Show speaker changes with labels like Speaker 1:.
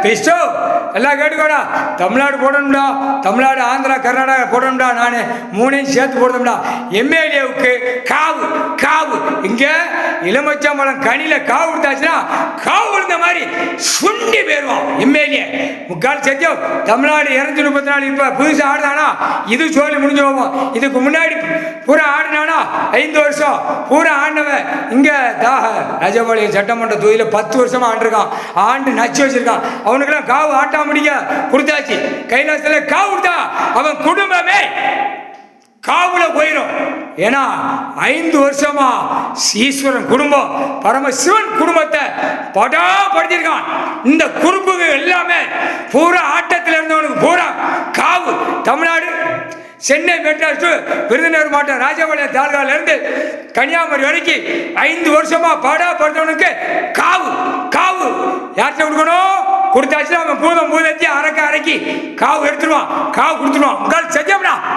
Speaker 1: Bairstow எல்லாம் கேட்டுக்கோடா. தமிழ்நாடு போடணும்டா, தமிழ்நாடு ஆந்திரா கர்நாடகா போடணும்டா. நான் மூணையும் சேர்த்து போடணும்டா. எம்எல்ஏவுக்கு காவு காவு. இங்கே இளமச்சம்பழம் கனியில் காவு கொடுத்தாச்சுன்னா காவு விழுந்த மாதிரி சுண்டி போயிடுவான் எம்எல்ஏ. முக்கால் சத்தியம் தமிழ்நாடு 234 இப்போ புதுசாக ஆடுதானா இது சொல்லி முடிஞ்சு போவோம். இதுக்கு முன்னாடி பூரா ஆடினானா 5 வருஷம் பூரா ஆண்டவன் இங்கே ராஜபாளையம் சட்டமன்ற தொகுதியில் 10 வருஷமா ஆண்டிருக்கான். ஆண்டு நச்சு வச்சிருக்கான். அவனுக்கெல்லாம் காவு ஆட்டா முடிக்க கொடுத்தாச்சு. கைலாசத்தில் காவு கொடுத்தா அவன் குடும்பமே காவுல போயிடும். ஏன்னா 5 வருஷமா ஈஸ்வரன் குடும்பம் பரமசிவன் குடும்பத்தை படா படுத்திருக்கான். இந்த குறும்புகள் எல்லாமே பூரா ஆட்டத்தில் இருந்தவனுக்கு பூரா காவு. தமிழ்நாடு சென்னை மெட்ராஸ் விருதுநகர் மாவட்டம் ராஜபாளையம் தாலுகால இருந்து கன்னியாகுமரி வரைக்கும் 5 வருஷமா பாடா படுத்தவனுக்கு காவு காவு. யார்கிட்ட கொடுக்கணும்? கொடுத்தாச்சுன்னா அவன் பூதம் பூதத்தி அரக்கி காவு எடுத்துருவான், காவு கொடுத்துருவான். உங்களால் செஞ்சோம்னா